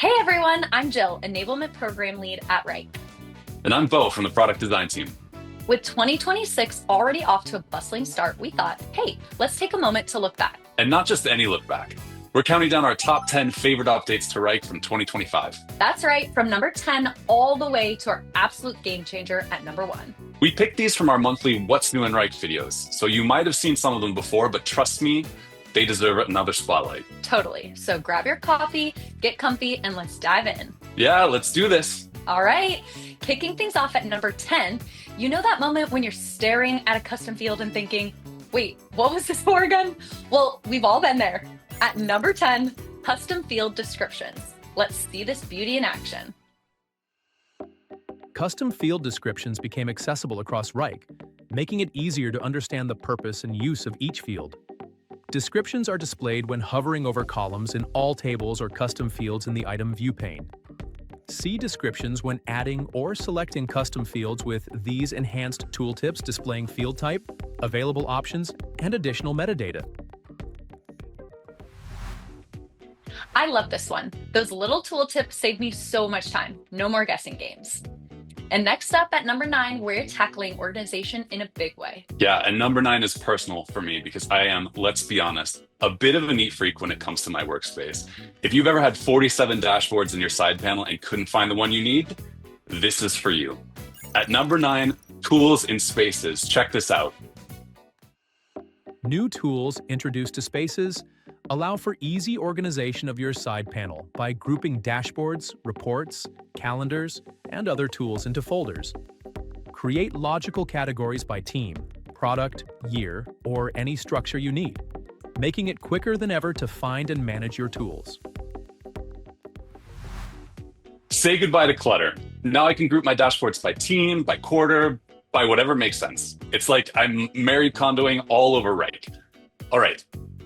Hey everyone, I'm Jill, Enablement Program Lead at Wrike. And I'm Beau from the product design team. With 2026 already off to a bustling start, we thought, hey, let's take a moment to look back. And not just any look back. We're counting down our top 10 favorite updates to Wrike from 2025. That's right, from number 10 all the way to our absolute game changer at number 1. We picked these from our monthly What's New in Wrike videos, so you might have seen some of them before, but trust me, they deserve another spotlight. Totally. So grab your coffee, get comfy, and let's dive in. Yeah, let's do this. All right, kicking things off at number 10, you know that moment when you're staring at a custom field and thinking, wait, what was this for again? Well, we've all been there. At number 10, custom field descriptions. Let's see this beauty in action. Custom field descriptions became accessible across Wrike, making it easier to understand the purpose and use of each field. Descriptions are displayed when hovering over columns in all tables or custom fields in the item view pane. See descriptions when adding or selecting custom fields with these enhanced tooltips displaying field type, available options, and additional metadata. I love this one. Those little tooltips save me so much time. No more guessing games. And next up at number 9, we're tackling organization in a big way. Yeah, and number 9 is personal for me because I am, let's be honest, a bit of a neat freak when it comes to my workspace. If you've ever had 47 dashboards in your side panel and couldn't find the one you need, this is for you. At number 9, tools in spaces. Check this out. New tools introduced to spaces allow for easy organization of your side panel by grouping dashboards, reports, calendars, and other tools into folders. Create logical categories by team, product, year, or any structure you need, making it quicker than ever to find and manage your tools. Say goodbye to clutter. Now I can group my dashboards by team, by quarter, by whatever makes sense. It's like I'm married condoing all over Wrike. All right,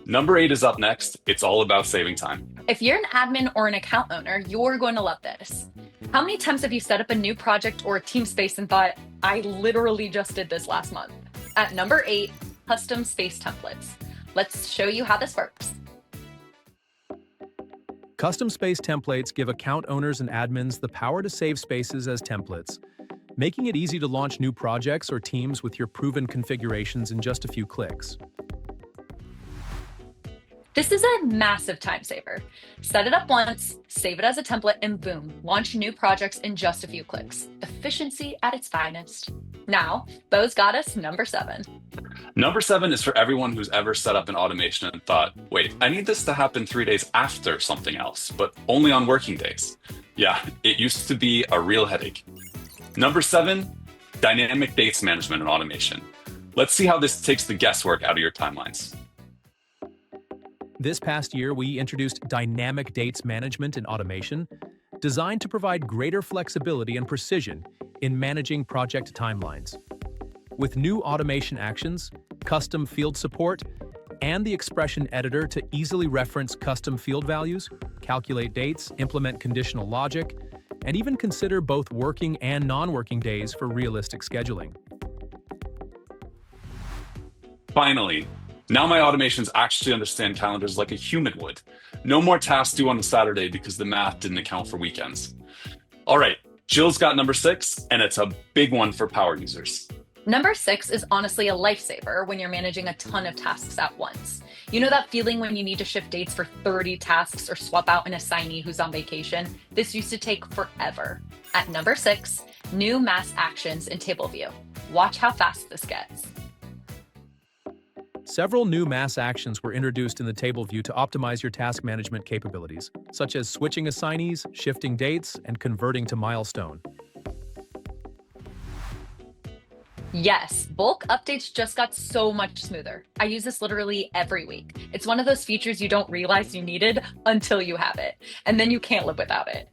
number 8 is up next. It's all about saving time. If you're an admin or an account owner, you're going to love this. How many times have you set up a new project or a team space and thought, I literally just did this last month? At number 8, custom space templates. Let's show you how this works. Custom space templates give account owners and admins the power to save spaces as templates, making it easy to launch new projects or teams with your proven configurations in just a few clicks. This is a massive time saver. Set it up once, save it as a template, and boom, launch new projects in just a few clicks. Efficiency at its finest. Now, Beau's got us number 7. Number 7 is for everyone who's ever set up an automation and thought, wait, I need this to happen 3 days after something else, but only on working days. Yeah, it used to be a real headache. Number 7, dynamic dates management and automation. Let's see how this takes the guesswork out of your timelines. This past year, we introduced dynamic dates management and automation, designed to provide greater flexibility and precision in managing project timelines. With new automation actions, custom field support, and the expression editor to easily reference custom field values, calculate dates, implement conditional logic, and even consider both working and non-working days for realistic scheduling. Finally, now my automations actually understand calendars like a human would. No more tasks due on a Saturday because the math didn't account for weekends. All right, Jill's got number 6, and it's a big one for power users. Number 6 is honestly a lifesaver when you're managing a ton of tasks at once. You know that feeling when you need to shift dates for 30 tasks or swap out an assignee who's on vacation? This used to take forever. At number 6, new mass actions in table view. Watch how fast this gets. Several new mass actions were introduced in the table view to optimize your task management capabilities, such as switching assignees, shifting dates, and converting to milestone. Yes, bulk updates just got so much smoother. I use this literally every week. It's one of those features you don't realize you needed until you have it, and then you can't live without it.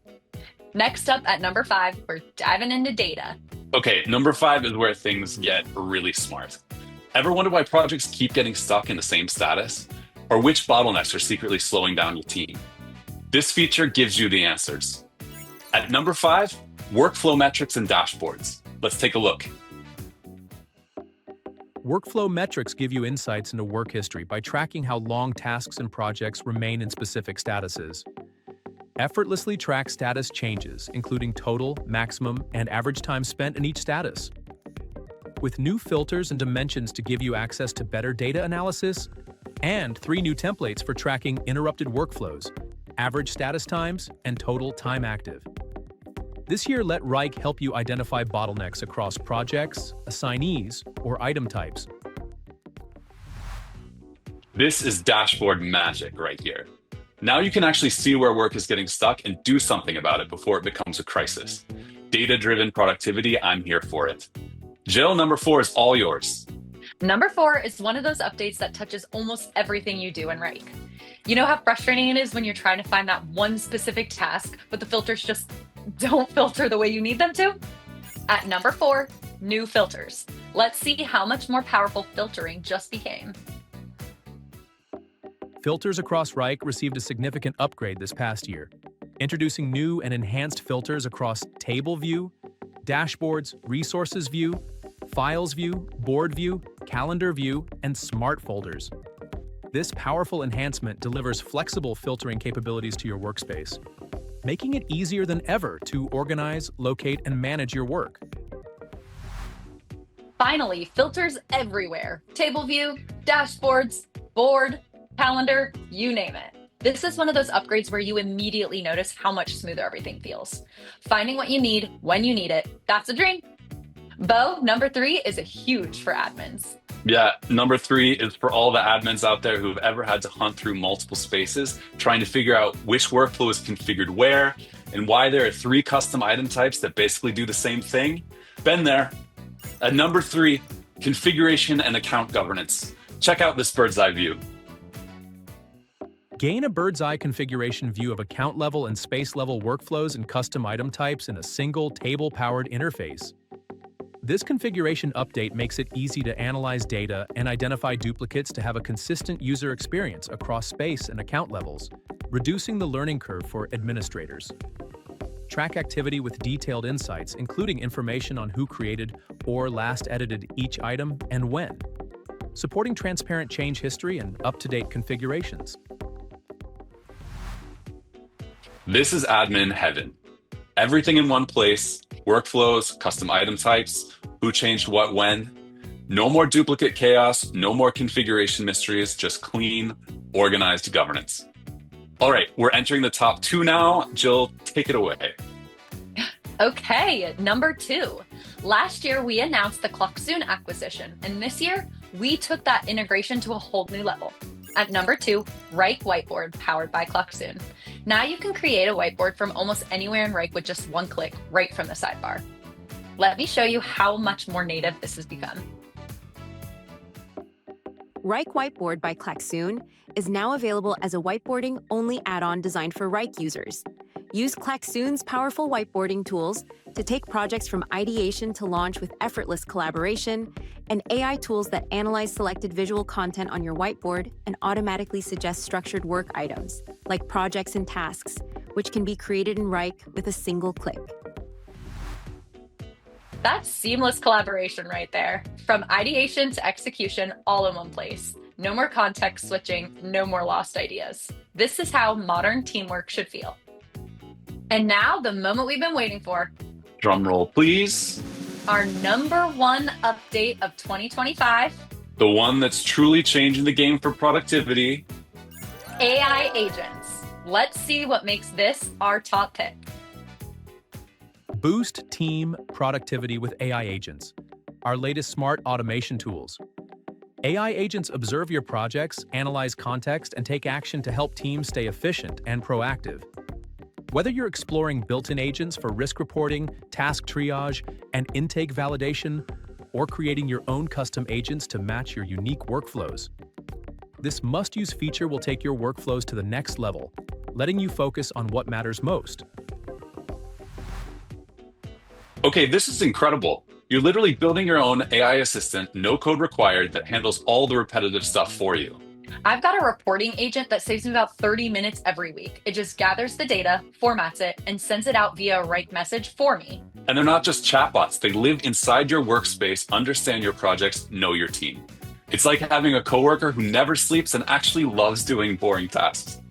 Next up at number 5, we're diving into data. Okay, number 5 is where things get really smart. Ever wonder why projects keep getting stuck in the same status? Or which bottlenecks are secretly slowing down your team? This feature gives you the answers. At number 5, workflow metrics and dashboards. Let's take a look. Workflow metrics give you insights into work history by tracking how long tasks and projects remain in specific statuses. effortlessly track status changes, including total, maximum, and average time spent in each status. With new filters and dimensions to give you access to better data analysis, and 3 new templates for tracking interrupted workflows, average status times, and total time active. This year, let Wrike help you identify bottlenecks across projects, assignees, or item types. This is dashboard magic right here. Now you can actually see where work is getting stuck and do something about it before it becomes a crisis. Data-driven productivity, I'm here for it. Jill, number 4 is all yours. Number 4 is one of those updates that touches almost everything you do in Wrike. You know how frustrating it is when you're trying to find that one specific task, but the filters just don't filter the way you need them to? At number 4, new filters. Let's see how much more powerful filtering just became. Filters across Wrike received a significant upgrade this past year, introducing new and enhanced filters across Table View, Dashboards, Resources View, Files View, Board View, Calendar View, and Smart Folders. This powerful enhancement delivers flexible filtering capabilities to your workspace, making it easier than ever to organize, locate, and manage your work. Finally, filters everywhere. Table view, dashboards, board, calendar, you name it. This is one of those upgrades where you immediately notice how much smoother everything feels. Finding what you need when you need it, that's a dream. Beau, number 3 is huge for admins. Yeah, number 3 is for all the admins out there who've ever had to hunt through multiple spaces, trying to figure out which workflow is configured where, and why there are 3 custom item types that basically do the same thing. Been there. At number 3, configuration and account governance. Check out this bird's eye view. Gain a bird's-eye configuration view of account-level and space-level workflows and custom item types in a single table-powered interface. This configuration update makes it easy to analyze data and identify duplicates to have a consistent user experience across space and account levels, reducing the learning curve for administrators. Track activity with detailed insights, including information on who created or last edited each item and when, supporting transparent change history and up-to-date configurations. This is admin heaven. Everything in one place, workflows, custom item types, who changed what when. No more duplicate chaos, no more configuration mysteries, just clean, organized governance. All right, we're entering the top 2 now. Jill, take it away. Okay, number 2. Last year, we announced the Klaxoon acquisition, and this year, we took that integration to a whole new level. At number 2, Wrike Whiteboard, powered by Klaxoon. Now you can create a whiteboard from almost anywhere in Wrike with just one click, right from the sidebar. Let me show you how much more native this has become. Wrike Whiteboard by Klaxoon is now available as a whiteboarding-only add-on designed for Wrike users. Use Klaxoon's powerful whiteboarding tools to take projects from ideation to launch with effortless collaboration, and AI tools that analyze selected visual content on your whiteboard and automatically suggest structured work items, like projects and tasks, which can be created in Wrike with a single click. That's seamless collaboration right there. From ideation to execution, all in one place. No more context switching, no more lost ideas. This is how modern teamwork should feel. And now, the moment we've been waiting for. Drum roll, please. Our number 1 update of 2025. The one that's truly changing the game for productivity. AI agents. Let's see what makes this our top pick. Boost team productivity with AI agents, our latest smart automation tools. AI agents observe your projects, analyze context, and take action to help teams stay efficient and proactive. Whether you're exploring built-in agents for risk reporting, task triage, and intake validation, or creating your own custom agents to match your unique workflows, this must-use feature will take your workflows to the next level, letting you focus on what matters most. Okay, this is incredible. You're literally building your own AI assistant, no code required, that handles all the repetitive stuff for you. I've got a reporting agent that saves me about 30 minutes every week. It just gathers the data, formats it, and sends it out via a Wrike message for me. And they're not just chatbots. They live inside your workspace, understand your projects, know your team. It's like having a coworker who never sleeps and actually loves doing boring tasks.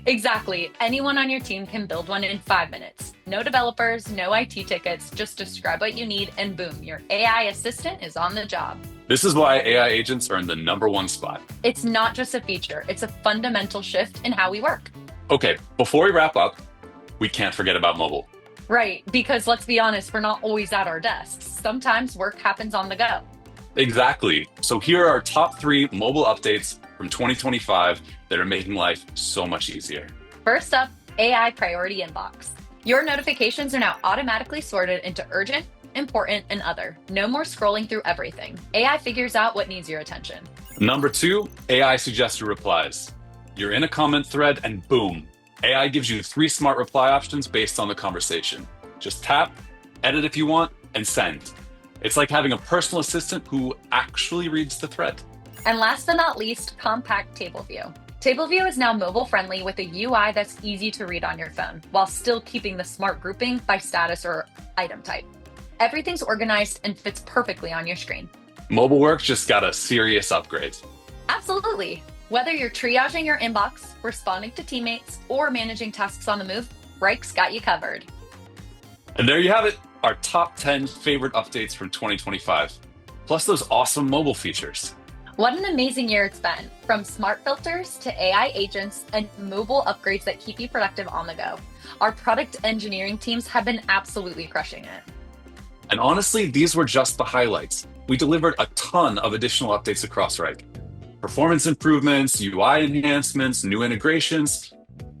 Exactly. Anyone on your team can build one in 5 minutes. No developers, no IT tickets, just describe what you need and boom, your AI assistant is on the job. This is why AI agents are in the #1 spot. It's not just a feature, it's a fundamental shift in how we work. Okay, before we wrap up, we can't forget about mobile. Right, because let's be honest, we're not always at our desks. Sometimes work happens on the go. Exactly. So here are our top 3 mobile updates from 2025 that are making life so much easier. First up, AI Priority Inbox. Your notifications are now automatically sorted into urgent, important, and other. No more scrolling through everything. AI figures out what needs your attention. Number 2, AI suggested replies. You're in a comment thread and boom, AI gives you 3 smart reply options based on the conversation. Just tap, edit if you want, and send. It's like having a personal assistant who actually reads the thread. And last but not least, Compact Table View. Table View is now mobile friendly with a UI that's easy to read on your phone, while still keeping the smart grouping by status or item type. Everything's organized and fits perfectly on your screen. Mobile work just got a serious upgrade. Absolutely. Whether you're triaging your inbox, responding to teammates, or managing tasks on the move, Wrike's got you covered. And there you have it, our top 10 favorite updates from 2025, plus those awesome mobile features. What an amazing year it's been, from smart filters to AI agents and mobile upgrades that keep you productive on the go. Our product engineering teams have been absolutely crushing it. And honestly, these were just the highlights. We delivered a ton of additional updates across Wrike. Performance improvements, UI enhancements, new integrations,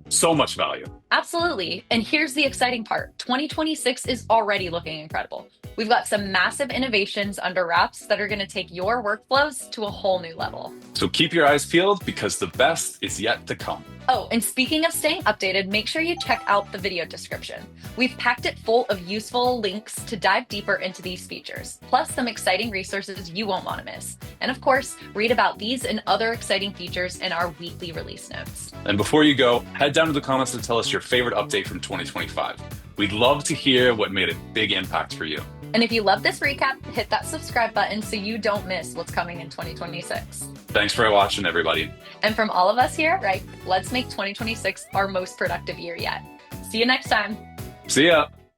so much value. Absolutely. And here's the exciting part. 2026 is already looking incredible. We've got some massive innovations under wraps that are going to take your workflows to a whole new level. So keep your eyes peeled because the best is yet to come. Oh, and speaking of staying updated, make sure you check out the video description. We've packed it full of useful links to dive deeper into these features, plus some exciting resources you won't want to miss. And of course, read about these and other exciting features in our weekly release notes. And before you go, head down to the comments and tell us your favorite update from 2025. We'd love to hear what made a big impact for you. And if you love this recap, hit that subscribe button so you don't miss what's coming in 2026. Thanks for watching, everybody. And from all of us here at Wrike, let's make 2026 our most productive year yet. See you next time. See ya.